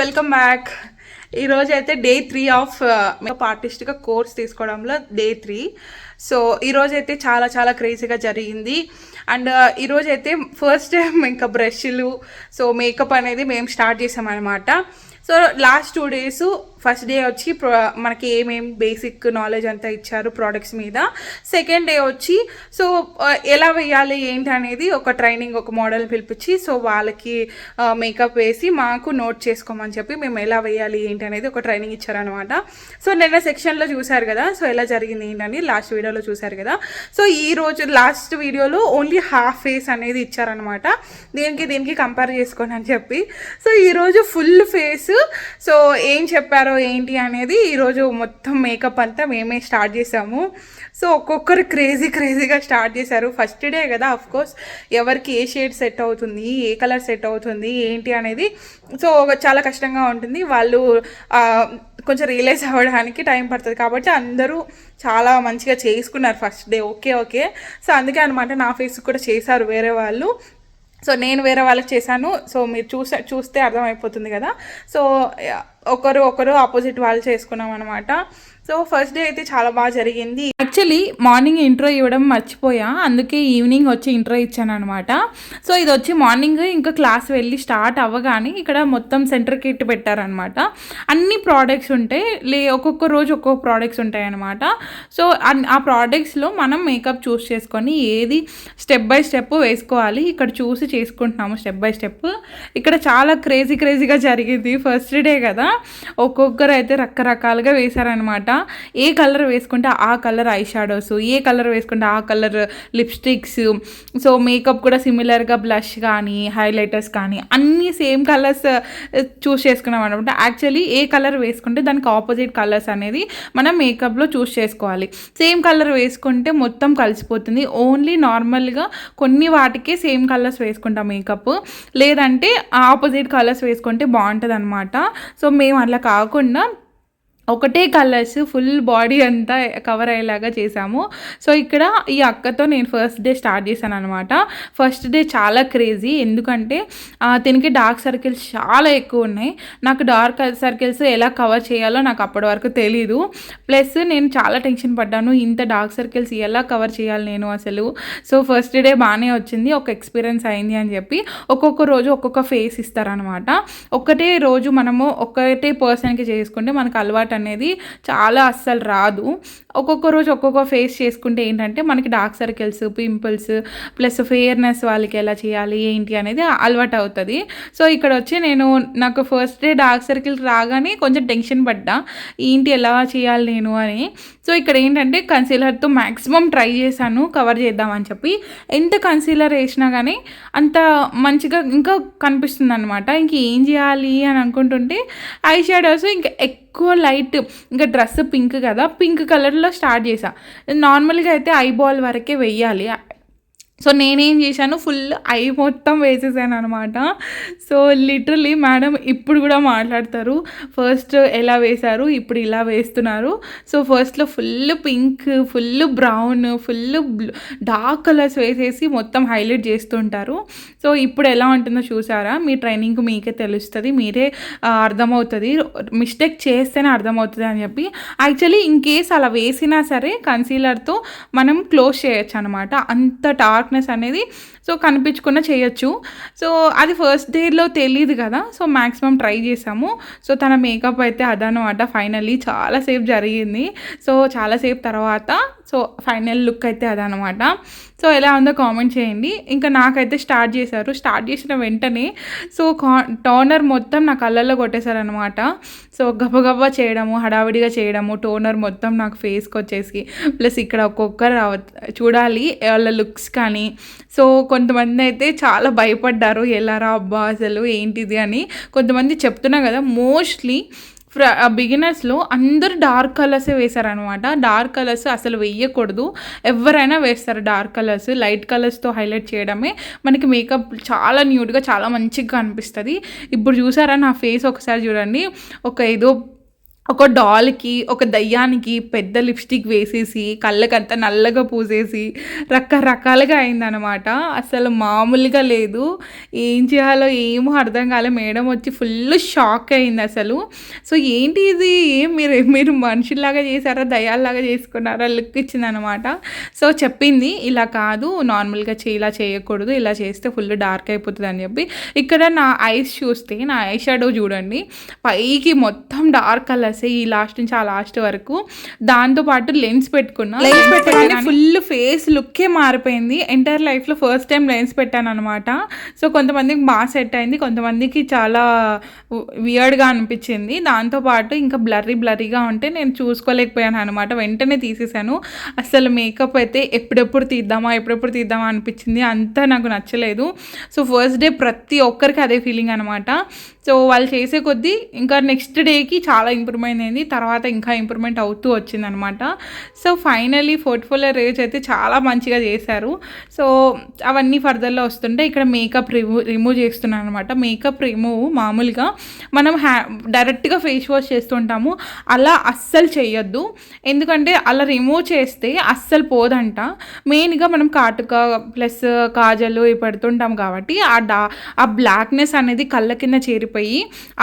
Welcome back. ఈరోజు అయితే day 3 of makeup ఆర్టిస్ట్గా కోర్స్ తీసుకోవడంలో డే 3. సో ఈరోజు అయితే చాలా చాలా క్రేజీగా జరిగింది. అండ్ ఈరోజు అయితే ఫస్ట్ టైం ఇంకా బ్రష్లు సో మేకప్ అనేది మేము స్టార్ట్ చేసామన్నమాట. So last 2 days first day వచ్చి మనకి ఏమేమి బేసిక్ నాలెడ్జ్ అంతా ఇచ్చారు ప్రోడక్ట్స్ మీద. సెకండ్ డే వచ్చి సో ఎలా వేయాలి ఏంటి అనేది ఒక ట్రైనింగ్, ఒక మోడల్ పిలిపించి సో వాళ్ళకి మేకప్ వేసి మాకు నోట్ చేసుకోమని చెప్పి మేము ఎలా వేయాలి ఏంటి అనేది ఒక ట్రైనింగ్ ఇచ్చారనమాట. సో నిన్న సెక్షన్లో చూశారు కదా, సో ఎలా జరిగింది ఏంటని లాస్ట్ వీడియోలో చూశారు కదా. సో ఈరోజు లాస్ట్ వీడియోలో ఓన్లీ హాఫ్ ఫేస్ అనేది ఇచ్చారనమాట, దీనికి కంపేర్ చేసుకోండి అని చెప్పి. సో ఈరోజు ఫుల్ ఫేస్ సో ఏం చెప్పారో ఏంటి అనేది ఈరోజు మొత్తం మేకప్ అంతా మేమే స్టార్ట్ చేసాము. సో ఒక్కొక్కరు క్రేజీగా స్టార్ట్ చేశారు. ఫస్ట్ డే కదా, అఫ్కోర్స్ ఎవరికి ఏ షేడ్ సెట్ అవుతుంది, ఏ కలర్ సెట్ అవుతుంది ఏంటి అనేది సో చాలా కష్టంగా ఉంటుంది. వాళ్ళు కొంచెం రియలైజ్ అవ్వడానికి టైం పడుతుంది. కాబట్టి అందరూ చాలా మంచిగా చేసుకున్నారు ఫస్ట్ డే. ఓకే సో అందుకే అనమాట నా ఫేస్ కూడా చేశారు వేరే వాళ్ళు. సో నేను వేరే వాళ్ళకి చేశాను. సో మీరు చూస్తే అర్థమైపోతుంది కదా. సో ఒకరు ఆపోజిట్ వాళ్ళు చేసుకున్నాం అనమాట. సో ఫస్ట్ డే అయితే చాలా బాగా జరిగింది. యాక్చువల్లీ మార్నింగ్ ఇంట్రో ఇవ్వడం మర్చిపోయా, అందుకే ఈవినింగ్ వచ్చి ఇంట్రో ఇచ్చాను అనమాట. సో ఇది వచ్చి మార్నింగ్ ఇంకా క్లాస్ వెళ్ళి స్టార్ట్ అవ్వగానే ఇక్కడ మొత్తం సెంటర్ కిట్ పెట్టారనమాట. అన్ని ప్రోడక్ట్స్ ఉంటాయి, ఒక్కొక్క రోజు ఒక్కొక్క ప్రోడక్ట్స్ ఉంటాయి అనమాట. సో ఆ ప్రోడక్ట్స్లో మనం మేకప్ చూస్ చేసుకొని ఏది స్టెప్ బై స్టెప్ వేసుకోవాలి. ఇక్కడ చూసి చేసుకుంటున్నాము స్టెప్ బై స్టెప్. ఇక్కడ చాలా క్రేజీగా జరిగింది. ఫస్ట్ డే కదా, ఒక్కొక్కరు అయితే రకరకాలుగా వేశారనమాట. ఏ కలర్ వేసుకుంటే ఆ colour I shadows, A colour వేసుకుంటే ఆ కలర్ లిప్స్టిక్స్. సో మేకప్ కూడా సిమిలర్గా బ్లష్ కానీ హైలైటర్స్ కానీ అన్నీ సేమ్ కలర్స్ చూస్ చేసుకున్నాం అనమాట. యాక్చువల్లీ ఏ కలర్ వేసుకుంటే దానికి ఆపోజిట్ కలర్స్ అనేది మనం మేకప్లో చూస్ చేసుకోవాలి. సేమ్ కలర్ వేసుకుంటే మొత్తం కలిసిపోతుంది. ఓన్లీ నార్మల్గా కొన్ని వాటికే సేమ్ కలర్స్ వేసుకుంటాం మేకప్, లేదంటే ఆపోజిట్ కలర్స్ వేసుకుంటే బాగుంటుంది అనమాట. సో మేము అట్లా కాకుండా ఒకటే కలర్స్ ఫుల్ బాడీ అంతా కవర్ అయ్యేలాగా చేసాము. సో ఇక్కడ ఈ అక్కతో నేను ఫస్ట్ డే స్టార్ట్ చేశాను అనమాట. ఫస్ట్ డే చాలా క్రేజీ, ఎందుకంటే దీనికి డార్క్ సర్కిల్స్ చాలా ఎక్కువ ఉన్నాయి. నాకు డార్క్ సర్కిల్స్ ఎలా కవర్ చేయాలో నాకు అప్పటి వరకు తెలీదు. ప్లస్ నేను చాలా టెన్షన్ పడ్డాను, ఇంత డార్క్ సర్కిల్స్ ఎలా కవర్ చేయాలి నేను అసలు. సో ఫస్ట్ డే బాగానే వచ్చింది, ఒక ఎక్స్పీరియన్స్ అయింది అని చెప్పి. ఒక్కొక్క రోజు ఒక్కొక్క ఫేస్ ఇస్తారనమాట. ఒకటే రోజు మనము ఒకటే పర్సన్కి చేసుకుంటే మనకు అలవాటు అనేది చాలా అస్సలు రాదు. ఒక్కొక్క రోజు ఒక్కొక్క ఫేస్ చేసుకుంటే ఏంటంటే మనకి dark circles, pimples plus fairness వాళ్ళకి ఎలా చేయాలి ఏంటి అనేది అలవాటు అవుతుంది. సో ఇక్కడ వచ్చి నాకు ఫస్ట్ డే డార్క్ సర్కిల్స్ రాగానే కొంచెం టెన్షన్ పడ్డా, ఏంటి ఎలా చేయాలి నేను అని. సో ఇక్కడ ఏంటంటే కన్సీలర్తో మ్యాక్సిమం ట్రై చేశాను కవర్ చేద్దామని చెప్పి. ఎంత కన్సీలర్ వేసినా కానీ అంత మంచిగా ఇంకా కనిపిస్తుంది అనమాట. ఇంకేం చేయాలి అని అనుకుంటుంటే ఐ షాడోస్ ఇంకా ఎక్కువ లైట్, ఇంకా డ్రెస్ పింక్ కదా, పింక్ కలర్లో స్టార్ట్ చేసా. నార్మల్గా అయితే ఐబాల్ వరకే వెయ్యాలి. సో నేనేం చేశాను, ఫుల్ ఐ మొత్తం వేసేసాను అనమాట. సో లిటరలీ మేడం ఇప్పుడు కూడా మాట్లాడతారు, ఫస్ట్ ఎలా వేశారు ఇప్పుడు ఇలా వేస్తున్నారు. సో ఫస్ట్లో full pink, full brown, full dark colours వేసేసి మొత్తం హైలైట్ చేస్తుంటారు. సో ఇప్పుడు ఎలా ఉంటుందో చూసారా, మీ ట్రైనింగ్కి మీకే తెలుస్తుంది, మీరే అర్థమవుతుంది, మిస్టేక్ చేస్తేనే అర్థమవుతుంది అని చెప్పి. యాక్చువల్లీ ఇన్ కేస్ అలా వేసినా సరే కన్సీలర్తో మనం క్లోజ్ చేయొచ్చు అనమాట. అంత డార్క్ అనేది సో కనిపించకుండా చేయొచ్చు. సో అది ఫస్ట్ డేలో తెలియదు కదా, సో మ్యాక్సిమం ట్రై చేసాము. సో తన మేకప్ అయితే అదనమాట. ఫైనల్లీ చాలాసేపు జరిగింది. సో చాలాసేపు తర్వాత సో ఫైనల్ లుక్ అయితే అదనమాట. సో ఎలా ఉందో కామెంట్ చేయండి. ఇంకా నాకైతే స్టార్ట్ చేసిన వెంటనే సో టోనర్ మొత్తం నా కళ్ళల్లో కొట్టేశారనమాట. సో గబగబా చేయడము, హడావిడిగా చేయడము, టోనర్ మొత్తం నాకు ఫేస్కి వచ్చేసి, ప్లస్ ఇక్కడ ఒక్కొక్కరు చూడాలి వాళ్ళ లుక్స్ కానీ. సో కొంతమంది అయితే చాలా భయపడ్డారు, ఎలా రా అబ్బా అసలు ఏంటిది అని. కొంతమంది చెప్తున్నా కదా, మోస్ట్లీ బిగినర్స్లో అందరూ డార్క్ కలర్సే వేశారనమాట. డార్క్ కలర్స్ అసలు వేయకూడదు, ఎవరైనా వేస్తారు డార్క్ కలర్స్. లైట్ కలర్స్తో హైలైట్ చేయడమే మనకి మేకప్ చాలా న్యూడ్గా చాలా మంచిగా అనిపిస్తుంది. ఇప్పుడు చూసారా నా ఫేస్, ఒకసారి చూడండి, ఒక ఏదో ఒక డాల్‌కి, ఒక దయ్యానికి పెద్ద లిప్‌స్టిక్ వేసేసి, కళ్ళకంతా నల్లగా పూసేసి, రకరకాలుగా అయిందనమాట. అసలు మామూలుగా లేదు. ఏం చేయాలో ఏమో అర్థం కాలే. మేడం వచ్చి ఫుల్ షాక్ అయిందసలు. సో, ఏంటి ఇది? ఏం మీరు మీరు మనుషుల్లాగా చేసారా? దయ్యాల్లాగా చేసుకున్నారా? లుక్ ఇచ్చిందనమాట. సో, చెప్పింది ఇలా కాదు, నార్మల్‌గా ఇలా చేయకూడదు. ఇలా చేస్తే ఫుల్ డార్క్ అయిపోతదని చెప్పి. ఇక్కడ నా ఐస్ చూస్తే, నా ఐ షాడో చూడండి. పైకి మొత్తం డార్క్ కలర్స్ ఈ లాస్ట్ నుంచి ఆ లాస్ట్ వరకు. దాంతో పాటు లెన్స్ పెట్టుకున్నా. లెన్స్ పెట్టగానే ఫుల్ ఫేస్ లుక్కే మారిపోయింది. ఎంటైర్ లైఫ్లో ఫస్ట్ టైం లెన్స్ పెట్టాను అనమాట. సో కొంతమందికి బాగా సెట్ అయింది, కొంతమందికి చాలా వియర్డ్గా అనిపించింది. దాంతోపాటు ఇంకా బ్లర్రీగా ఉంటే నేను చూసుకోలేకపోయాను అనమాట. వెంటనే తీసేసాను. అసలు మేకప్ అయితే ఎప్పుడెప్పుడు తీద్దామా అనిపించింది. అంతా నాకు నచ్చలేదు. సో ఫస్ట్ డే ప్రతి ఒక్కరికి అదే ఫీలింగ్ అనమాట. సో వాళ్ళు చేసే కొద్దీ ఇంకా నెక్స్ట్ డేకి చాలా ఇంప్రూవ్మెంట్ అయింది. తర్వాత ఇంకా ఇంప్రూవ్మెంట్ అవుతూ వచ్చిందనమాట. సో ఫైనలీ పోర్ట్ఫోలియో రేజ్ అయితే చాలా మంచిగా చేశారు. సో అవన్నీ ఫర్దర్లో వస్తుంటే ఇక్కడ మేకప్ రిమూవ్ చేస్తున్నాను అనమాట. మేకప్ రిమూవ్ మామూలుగా మనం డైరెక్ట్గా ఫేస్ వాష్ చేస్తుంటాము, అలా అస్సలు చేయొద్దు. ఎందుకంటే అలా రిమూవ్ చేస్తే అస్సలు పోదంట. మెయిన్గా మనం కాటుక ప్లస్ కాజలు పెడుతుంటాం కాబట్టి ఆ బ్లాక్నెస్ అనేది కళ్ళ కింద చేరిపోయి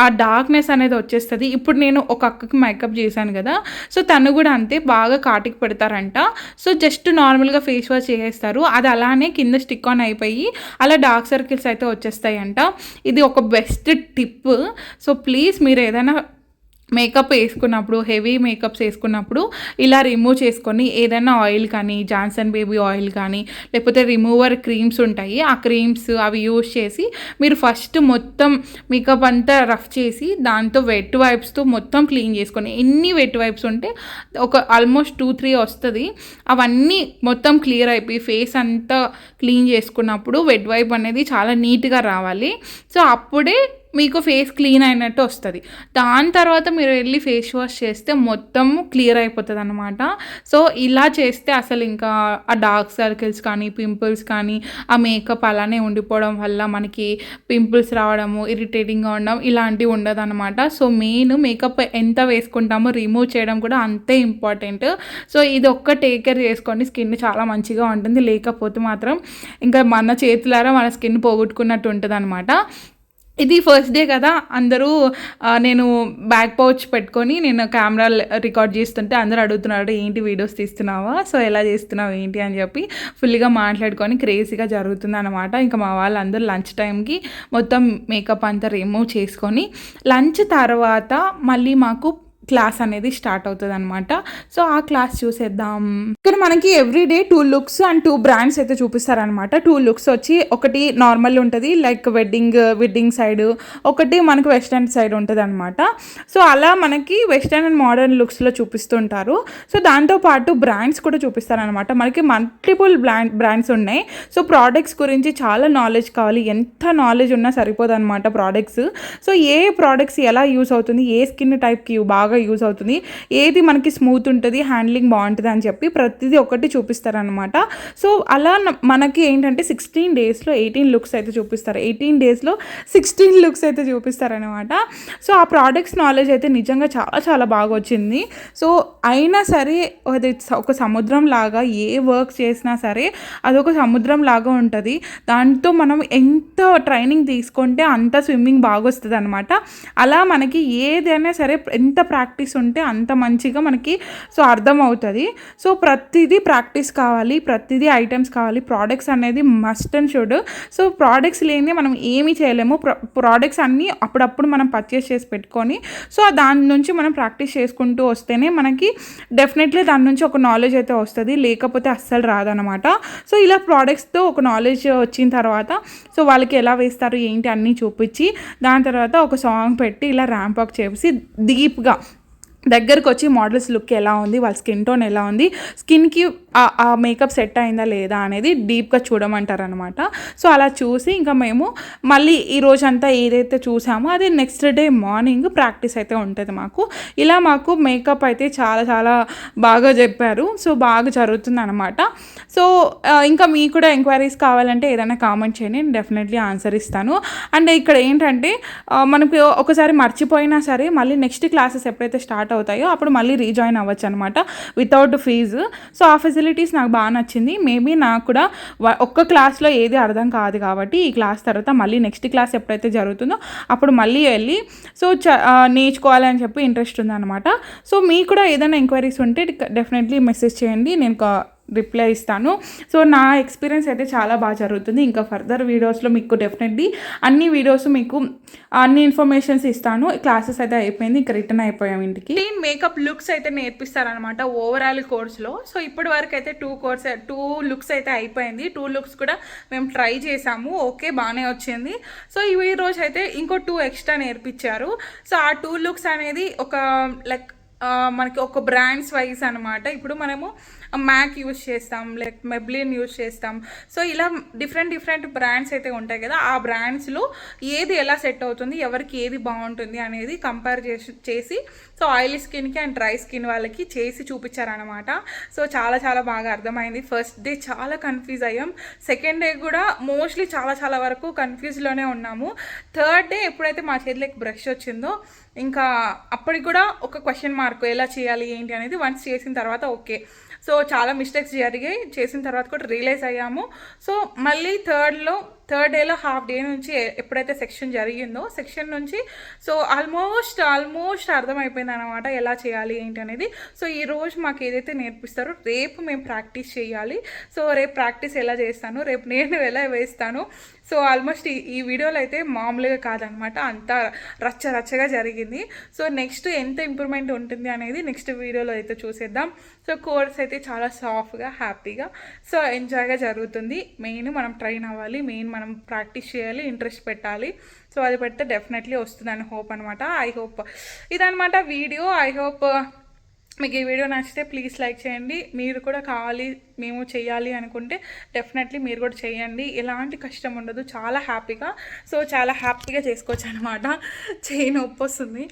ఆ డార్క్నెస్ అనేది వచ్చేస్తుంది. ఇప్పుడు నేను ఒక అక్కకి మేకప్ చేశాను కదా, సో తను కూడా అంతే, బాగా కాటికి పెడతారంట. సో జస్ట్ నార్మల్గా ఫేస్ వాష్ చేసేస్తారు, అది అలానే కింద స్టిక్ ఆన్ అయిపోయి అలా డార్క్ సర్కిల్స్ అయితే వచ్చేస్తాయంట. ఇది ఒక బెస్ట్ టిప్. సో ప్లీజ్ మీరు ఏదైనా మేకప్ వేసుకున్నప్పుడు, హెవీ మేకప్స్ వేసుకున్నప్పుడు ఇలా రిమూవ్ చేసుకొని ఏదైనా ఆయిల్ కానీ, జాన్సన్ బేబీ ఆయిల్ కానీ, లేకపోతే రిమూవర్ క్రీమ్స్ ఉంటాయి, ఆ క్రీమ్స్ అవి యూజ్ చేసి మీరు ఫస్ట్ మొత్తం మేకప్ అంతా రఫ్ చేసి దాంతో వెట్ వైప్స్తో మొత్తం క్లీన్ చేసుకొని, ఎన్ని వెట్ వైప్స్ ఉంటే ఒక ఆల్మోస్ట్ 2-3 వస్తుంది, అవన్నీ మొత్తం క్లియర్ అయిపోయి ఫేస్ అంతా క్లీన్ చేసుకున్నప్పుడు వెట్ వైప్ అనేది చాలా నీట్గా రావాలి. సో అప్పుడే మీకు ఫేస్ క్లీన్ అయినట్టు వస్తుంది. దాని తర్వాత మీరు వెళ్ళి ఫేస్ వాష్ చేస్తే మొత్తం క్లియర్ అయిపోతుంది అనమాట. సో ఇలా చేస్తే అసలు ఇంకా ఆ డార్క్ సర్కిల్స్ కానీ, పింపుల్స్ కానీ, ఆ మేకప్ అలానే ఉండిపోవడం వల్ల మనకి పింపుల్స్ రావడము, ఇరిటేటింగ్గా ఉండడం ఇలాంటివి ఉండదు అనమాట. సో మెయిన్ మేకప్ ఎంత వేసుకుంటామో రిమూవ్ చేయడం కూడా అంతే ఇంపార్టెంట్. సో ఇది ఒక్క టేక్ కేర్ చేసుకోండి, స్కిన్ చాలా మంచిగా ఉంటుంది. లేకపోతే మాత్రం ఇంకా మన చేతులారా మన స్కిన్ పోగొట్టుకున్నట్టు ఉంటుంది అనమాట. ఇది ఫస్ట్ డే కదా, అందరూ నేను బ్యాక్ పౌచ్ పెట్టుకొని నేను కెమెరా రికార్డ్ చేస్తుంటే అందరూ అడుగుతున్నారు, ఏంటి వీడియోస్ తీస్తున్నావా, సో ఎలా చేస్తున్నావు ఏంటి అని చెప్పి ఫుల్గా మాట్లాడుకొని క్రేజీగా జరుగుతుంది అనమాట. ఇంకా మా వాళ్ళందరూ లంచ్ టైంకి మొత్తం మేకప్ అంతా రిమూవ్ చేసుకొని లంచ్ తర్వాత మళ్ళీ మాకు క్లాస్ అనేది స్టార్ట్ అవుతుంది అనమాట. సో ఆ క్లాస్ చూసేద్దాం. ఇక్కడ మనకి ఎవ్రీడే 2 లుక్స్ అండ్ 2 బ్రాండ్స్ అయితే చూపిస్తారనమాట. 2 లుక్స్ వచ్చి ఒకటి నార్మల్ ఉంటుంది లైక్ వెడ్డింగ్ సైడ్, ఒకటి మనకు వెస్టర్న్ సైడ్ ఉంటుంది అనమాట. సో అలా మనకి వెస్టర్న్ అండ్ మోడర్న్ లుక్స్లో చూపిస్తుంటారు. సో దాంతోపాటు బ్రాండ్స్ కూడా చూపిస్తారనమాట. మనకి మల్టిపుల్ బ్రాండ్స్ ఉన్నాయి. సో ప్రోడక్ట్స్ గురించి చాలా నాలెడ్జ్ కావాలి, ఎంత నాలెడ్జ్ ఉన్నా సరిపోదు అనమాట ప్రోడక్ట్స్. సో ఏ ప్రోడక్ట్స్ ఎలా యూస్ అవుతుంది, ఏ స్కిన్ టైప్కి బాగా యూజ్ అవుతుంది, ఏది మనకి స్మూత్ ఉంటుంది, హ్యాండ్లింగ్ బాగుంటుంది అని చెప్పి ప్రతిదీ ఒకటి చూపిస్తారనమాట. సో అలా మనకి ఏంటంటే 16 డేస్లో 18 లుక్స్ అయితే చూపిస్తారు, 18 డేస్లో 16 లుక్స్ అయితే చూపిస్తారనమాట. సో ఆ ప్రోడక్ట్స్ నాలెడ్జ్ అయితే నిజంగా చాలా చాలా బాగా వచ్చింది. సో అయినా సరే అది ఒక సముద్రం లాగా, ఏ వర్క్ చేసినా సరే అదొక సముద్రం లాగా ఉంటుంది. దాంతో మనం ఎంత ట్రైనింగ్ తీసుకుంటే అంత స్విమ్మింగ్ బాగా వస్తుంది అనమాట. అలా మనకి ఏదైనా సరే ఎంత ప్రాక్టీస్ ఉంటే అంత మంచిగా మనకి సో అర్థం అవుతుంది. సో ప్రతిదీ ప్రాక్టీస్ కావాలి, ప్రతిదీ ఐటమ్స్ కావాలి. ప్రోడక్ట్స్ అనేది must and should. So products లేని మనం ఏమీ చేయలేము. ప్రోడక్ట్స్ అన్నీ అప్పుడప్పుడు మనం పర్చేస్ చేసి పెట్టుకొని సో దాని నుంచి మనం ప్రాక్టీస్ చేసుకుంటూ వస్తేనే మనకి డెఫినెట్లీ దాని నుంచి ఒక నాలెడ్జ్ అయితే వస్తుంది, లేకపోతే అస్సలు రాదనమాట. సో ఇలా ప్రోడక్ట్స్తో ఒక నాలెడ్జ్ వచ్చిన తర్వాత సో వాళ్ళకి ఎలా వేస్తారు ఏంటి అన్నీ చూపించి దాని తర్వాత ఒక సాంగ్ పెట్టి ఇలా ర్యాంప్ వాక్ చేసి డీప్గా దగ్గరకు వచ్చి మోడల్స్ లుక్ ఎలా ఉంది, వాళ్ళ స్కిన్ టోన్ ఎలా ఉంది, స్కిన్కి ఆ మేకప్ సెట్ అయిందా లేదా అనేది డీప్గా చూడమంటారనమాట. సో అలా చూసి ఇంకా మేము మళ్ళీ ఈ రోజంతా ఏదైతే చూసామో అది నెక్స్ట్ డే మార్నింగ్ ప్రాక్టీస్ అయితే ఉంటుంది మాకు. ఇలా మాకు మేకప్ అయితే చాలా చాలా బాగా చెప్పారు. సో బాగా జరుగుతుంది అనమాట. సో ఇంకా మీకు కూడా ఎంక్వైరీస్ కావాలంటే ఏదైనా కామెంట్ చేయండి, నేను డెఫినెట్లీ ఆన్సర్ ఇస్తాను. అండ్ ఇక్కడ ఏంటంటే మనకు ఒకసారి మర్చిపోయినా సరే మళ్ళీ నెక్స్ట్ క్లాసెస్ ఎప్పుడైతే స్టార్ట్ అవుతాయో అప్పుడు మళ్ళీ రీజాయిన్ అవ్వచ్చు అనమాట వితౌట్ ఫీజు. సో ఆ ఫెసిలిటీస్ నాకు బాగా నచ్చింది. మేబీ నాకు కూడా ఒక్క క్లాస్లో ఏది అర్థం కాదు కాబట్టి ఈ క్లాస్ తర్వాత మళ్ళీ నెక్స్ట్ క్లాస్ ఎప్పుడైతే జరుగుతుందో అప్పుడు మళ్ళీ వెళ్ళి సో నేర్చుకోవాలని చెప్పి ఇంట్రెస్ట్ ఉందన్నమాట. సో మీకు కూడా ఏదైనా ఎంక్వైరీస్ ఉంటే డెఫినెట్లీ మెసేజ్ చేయండి, నేను రిప్లై ఇస్తాను. సో నా ఎక్స్పీరియన్స్ అయితే చాలా బాగా జరుగుతుంది. ఇంకా ఫర్దర్ వీడియోస్లో మీకు డెఫినెట్లీ అన్ని వీడియోస్ మీకు అన్ని ఇన్ఫర్మేషన్స్ ఇస్తాను. క్లాసెస్ అయితే అయిపోయింది, ఇంకా రిటర్న్ అయిపోయాం ఇంటికి. మేకప్ లుక్స్ అయితే నేర్పిస్తారనమాట ఓవరాల్ కోర్స్లో. సో ఇప్పటి వరకు అయితే 2 లుక్స్ అయితే అయిపోయింది. 2 లుక్స్ కూడా మేము ట్రై చేసాము, ఓకే బాగానే వచ్చింది. సో ఈ రోజు అయితే ఇంకో 2 ఎక్స్ట్రా నేర్పించారు. సో ఆ 2 లుక్స్ అనేది ఒక లైక్ మనకి ఒక బ్రాండ్స్ వైజ్ అనమాట. ఇప్పుడు మనము మ్యాక్ యూజ్ చేస్తాం, లైక్ మెబ్లిన్ యూజ్ చేస్తాం. సో ఇలా డిఫరెంట్ బ్రాండ్స్ అయితే ఉంటాయి కదా, ఆ బ్రాండ్స్లో ఏది ఎలా సెట్ అవుతుంది, ఎవరికి ఏది బాగుంటుంది అనేది కంపేర్ చేసి సో ఆయిలీ స్కిన్కి అండ్ డ్రై స్కిన్ వాళ్ళకి చేసి చూపించారనమాట. సో చాలా బాగా అర్థమైంది. ఫస్ట్ డే చాలా కన్ఫ్యూజ్ అయ్యాం, సెకండ్ డే కూడా మోస్ట్లీ చాలా వరకు కన్ఫ్యూజ్లోనే ఉన్నాము. థర్డ్ డే ఎప్పుడైతే మా చేతిలోకి బ్రష్ వచ్చిందో ఇంకా అప్పటికి కూడా ఒక క్వశ్చన్ మార్క్ ఎలా చేయాలి ఏంటి అనేది వన్స్ చేసిన తర్వాత ఓకే. సో చాలా మిస్టేక్స్ జరిగాయి, చేసిన తర్వాత కూడా రియలైజ్ అయ్యాము. సో మళ్ళీ థర్డ్ డేలో హాఫ్ డే నుంచి ఎప్పుడైతే సెక్షన్ జరిగిందో సెక్షన్ నుంచి సో ఆల్మోస్ట్ అర్థమైపోయింది అనమాట ఎలా చేయాలి ఏంటి అనేది. సో ఈరోజు మాకు ఏదైతే నేర్పిస్తారో రేపు మేము ప్రాక్టీస్ చేయాలి. సో రేపు ప్రాక్టీస్ ఎలా చేస్తాను, రేపు నేను ఎలా వేస్తాను. సో ఆల్మోస్ట్ ఈ వీడియోలో అయితే మామూలుగా కాదనమాట, అంతా రచ్చగా జరిగింది. సో నెక్స్ట్ ఎంత ఇంప్రూవ్మెంట్ ఉంటుంది అనేది నెక్స్ట్ వీడియోలో అయితే చూసేద్దాం. సో కోర్స్ అయితే చాలా సాఫ్ట్గా హ్యాపీగా సో ఎంజాయ్గా జరుగుతుంది. మెయిన్ మనం ట్రైన్ అవ్వాలి, మెయిన్ మనం ప్రాక్టీస్ చేయాలి, ఇంట్రెస్ట్ పెట్టాలి. సో అది పెడితే డెఫినెట్లీ వస్తుందని హోప్ అనమాట. ఐ హోప్ ఇదనమాట వీడియో. ఐ హోప్ మీకు ఈ వీడియో నచ్చితే ప్లీజ్ లైక్ చేయండి. మీరు కూడా కావాలి మేము చేయాలి అనుకుంటే డెఫినెట్లీ మీరు కూడా చేయండి, ఎలాంటి కష్టం ఉండదు, చాలా హ్యాపీగా చేసుకోవచ్చు అనమాట. చేయి నొప్పి వస్తుంది,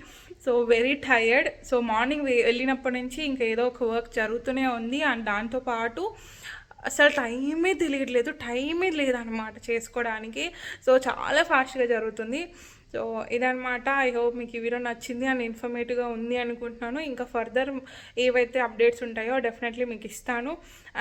so very tired. So morning వెళ్ళినప్పటి నుంచి ఇంకా ఏదో ఒక వర్క్ జరుగుతూనే ఉంది. అండ్ దాంతోపాటు అసలు టైమే లేదనమాట చేసుకోవడానికి. సో చాలా ఫాస్ట్గా జరుగుతుంది. సో ఇదనమాట. ఐ హోప్ మీకు ఈ వీడియో నచ్చింది అండ్ ఇన్ఫర్మేటివ్గా ఉంది అనుకుంటున్నాను. ఇంకా ఫర్దర్ ఏవైతే అప్డేట్స్ ఉంటాయో డెఫినెట్లీ మీకు ఇస్తాను.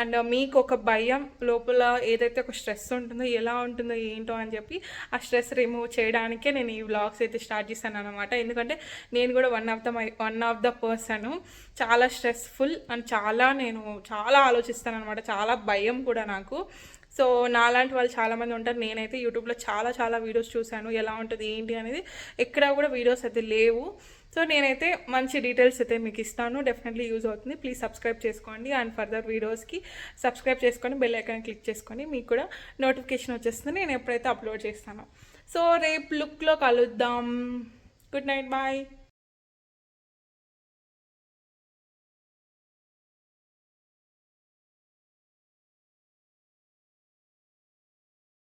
అండ్ మీకు ఒక భయం లోపల ఏదైతే ఒక స్ట్రెస్ ఉంటుందో ఎలా ఉంటుందో ఏంటో అని చెప్పి ఆ స్ట్రెస్ రిమూవ్ చేయడానికే నేను ఈ వ్లాగ్స్ అయితే స్టార్ట్ చేశాను అనమాట. ఎందుకంటే నేను కూడా వన్ ఆఫ్ ద పర్సన్, చాలా స్ట్రెస్ఫుల్ అండ్ నేను చాలా ఆలోచిస్తాను అనమాట, చాలా భయం కూడా నాకు. సో నాలాంటి వాళ్ళు చాలామంది ఉంటారు. నేనైతే యూట్యూబ్లో చాలా వీడియోస్ చూశాను, ఎలా ఉంటుంది ఏంటి అనేది. ఎక్కడ కూడా వీడియోస్ అయితే లేవు. సో నేనైతే మంచి డీటెయిల్స్ అయితే మీకు ఇస్తాను, డెఫినెట్లీ యూజ్ అవుతుంది. ప్లీజ్ సబ్స్క్రైబ్ చేసుకోండి అండ్ ఫర్దర్ వీడియోస్కి సబ్స్క్రైబ్ చేసుకొని బెల్ ఐకాన్ క్లిక్ చేసుకొని మీకు కూడా నోటిఫికేషన్ వచ్చేస్తుంది నేను ఎప్పుడైతే అప్లోడ్ చేస్తానో. సో రేపు లుక్లో కలుద్దాం. Good night, bye.